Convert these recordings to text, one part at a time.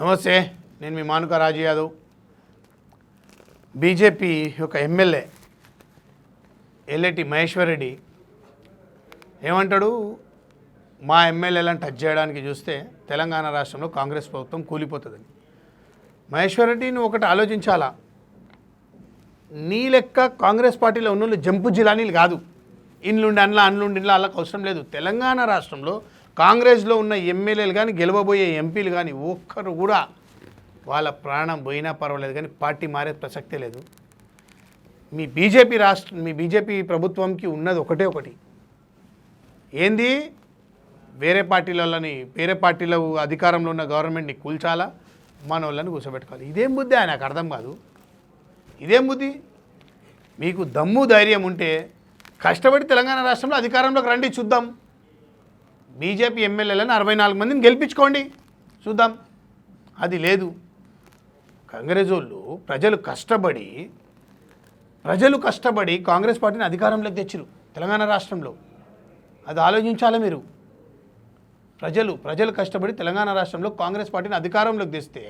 నమస్తే, నేను మీ మానుక రాజు యాదవ్. బీజేపీ ఒక ఎమ్మెల్యే ఎల్లేటి మహేశ్వర్ రెడ్డి ఏమంటాడు, మా ఎమ్మెల్యేలను టచ్ చేయడానికి చూస్తే తెలంగాణ రాష్ట్రంలో కాంగ్రెస్ ప్రభుత్వం కూలిపోతుందని. మహేశ్వర్ రెడ్డి నువ్వు ఒకటి ఆలోచించాలా, నీ లెక్క కాంగ్రెస్ పార్టీలో ఉన్న జంపు జిలానీలు కాదు. ఇండ్లుండి అండ్లుండి వాళ్ళకి అవసరం లేదు. తెలంగాణ రాష్ట్రంలో కాంగ్రెస్లో ఉన్న ఎమ్మెల్యేలు కానీ గెలవబోయే ఎంపీలు కానీ ఒక్కరు కూడా వాళ్ళ ప్రాణం పోయినా పర్వాలేదు కానీ పార్టీ మారే ప్రసక్తే లేదు. మీ బీజేపీ ప్రభుత్వంకి ఉన్నది ఒకటి, ఏంది వేరే పార్టీలో అధికారంలో ఉన్న గవర్నమెంట్ని కూల్చాలా, మన వాళ్ళని కూర్చోబెట్టుకోవాలి. ఇదేం బుద్ధి నాకు అర్థం కాదు. ఇదేం బుద్ధి? మీకు దమ్ము ధైర్యం ఉంటే కష్టపడి తెలంగాణ రాష్ట్రంలో అధికారంలోకి రండి, చూద్దాం. బీజేపీ ఎమ్మెల్యేలను 64 మందిని గెలిపించుకోండి, చూద్దాం. అది లేదు. కాంగ్రెస్ వాళ్ళు ప్రజలు కష్టపడి కాంగ్రెస్ పార్టీని అధికారంలోకి తెచ్చిరు తెలంగాణ రాష్ట్రంలో. అది ఆలోచించాలి మీరు. ప్రజలు కష్టపడి తెలంగాణ రాష్ట్రంలో కాంగ్రెస్ పార్టీని అధికారంలోకి తెస్తే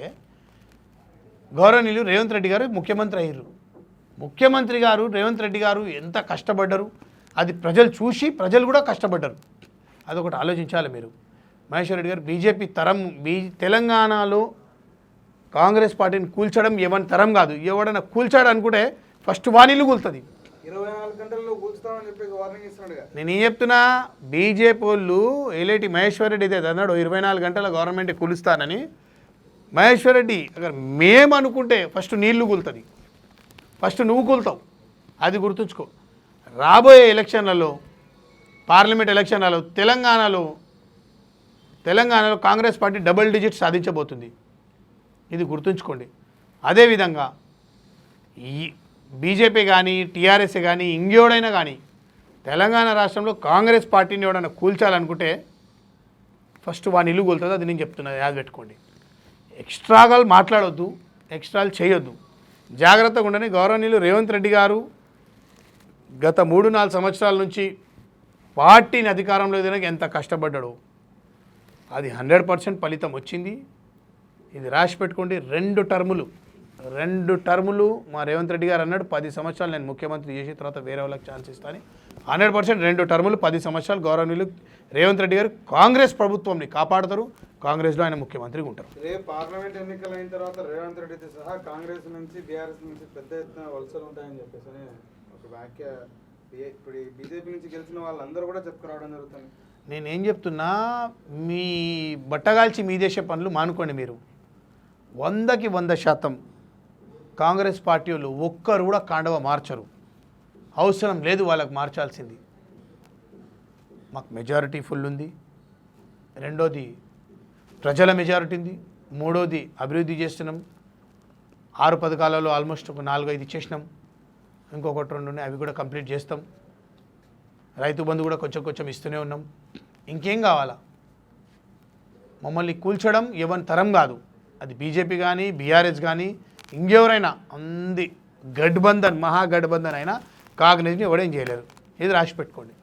గౌరవనీయులు రేవంత్ రెడ్డి గారు ముఖ్యమంత్రి అయ్యారు. ముఖ్యమంత్రి గారు రేవంత్ రెడ్డి గారు ఎంత కష్టపడ్డారు అది ప్రజలు చూసి ప్రజలు కూడా కష్టపడ్డారు. అదొకటి ఆలోచించాలి మీరు. మహేశ్వర్ రెడ్డి గారు తెలంగాణలో కాంగ్రెస్ పార్టీని కూల్చడం ఎవరి తరం కాదు. ఎవడన్నా కూల్చాడు అనుకుంటే ఫస్ట్ వాణిలు కూలుతుంది. 24 గంటల్లో కూల్చుతామని చెప్పి వార్నింగ్ ఇస్తున్నాడుగా. నేను ఏం చెప్తున్నా, బీజేపీ వాళ్ళు ఏలేటి మహేశ్వర్ రెడ్డి అయితే అన్నాడు 24 గంటల గవర్నమెంట్ కూలుస్తానని. మహేశ్వర్ రెడ్డి అక్కడ మేము అనుకుంటే ఫస్ట్ నీళ్లు కూలుతుంది, ఫస్ట్ నువ్వు కూలుతావు. అది గుర్తుంచుకో. రాబోయే ఎలక్షన్లలో, పార్లమెంట్ ఎలక్షన్లలో తెలంగాణలో కాంగ్రెస్ పార్టీ డబుల్ డిజిట్ సాధించబోతుంది. ఇది గుర్తుంచుకోండి. అదేవిధంగా ఈ బీజేపీ కానీ టీఆర్ఎస్ కానీ ఇంకెవడైనా కానీ తెలంగాణ రాష్ట్రంలో కాంగ్రెస్ పార్టీని ఎవడైనా కూల్చాలనుకుంటే ఫస్ట్ వాని ఇల్లు కూలుతుంది. అది నేను చెప్తున్నా, యాద పెట్టుకోండి. ఎక్స్ట్రాగా మాట్లాడొద్దు, ఎక్స్ట్రాలు చేయొద్దు, జాగ్రత్తగా ఉండని. గౌరవనీయులు రేవంత్ రెడ్డి గారు గత 3-4 సంవత్సరాల నుంచి పార్టీని అధికారంలో దినక ఎంత కష్టపడ్డాడు, అది 100% ఫలితం వచ్చింది. ఇది రాసి పెట్టుకోండి. 2 టర్ములు మా రేవంత్ రెడ్డి గారు అన్నాడు 10 సంవత్సరాలు నేను ముఖ్యమంత్రి చేసిన తర్వాత వేరే వాళ్ళకి ఛాన్స్ ఇస్తాను. 100% 2 టర్ములు 10 సంవత్సరాలు గౌరవనీయులు రేవంత్ రెడ్డి గారు కాంగ్రెస్ ప్రభుత్వంని కాపాడతారు. కాంగ్రెస్లో ఆయన ముఖ్యమంత్రిగా ఉంటారు. రేపు పార్లమెంట్ ఎన్నికలు అయిన తర్వాత రేవంత్ రెడ్డితో సహా కాంగ్రెస్ నుంచి బీఆర్ఎస్ నుంచి పెద్ద ఎత్తున వలసలు ఉంటాయని చెప్పేసి ఒక వ్యాఖ్య ఇప్పుడు బీజేపీ నుంచి గెలిచిన వాళ్ళందరూ కూడా చెప్పుకురావడం జరుగుతుంది. నేనేం చెప్తున్నా, మీ బట్టగాల్చి మీ దేశ పనులు మానుకోండి. మీరు 100కి 100% కాంగ్రెస్ పార్టీ వాళ్ళు ఒక్కరు కూడా కాండవ మార్చరు. అవసరం లేదు వాళ్ళకి మార్చాల్సింది. మాకు మెజారిటీ ఫుల్ ఉంది. రెండోది ప్రజల మెజారిటీ ఉంది. మూడోది అభివృద్ధి చేస్తున్నాం. 6 పథకాలలో ఆల్మోస్ట్ ఒక 4-5 ఇచ్చేసినాం. ఇంకొకటి 2 ఉన్నాయి, అవి కూడా కంప్లీట్ చేస్తాం. రైతు బంధు కూడా కొంచెం ఇస్తూనే ఉన్నాం. ఇంకేం కావాలా? మమ్మల్ని కూల్చడం ఎవరి తరం కాదు. అది బీజేపీ కానీ బీఆర్ఎస్ కానీ ఇంకెవరైనా మహాగఠబంధన్ అయినా కాంగ్రెస్ని ఎవడేం చేయలేరు. ఇది రాసి పెట్టుకోండి.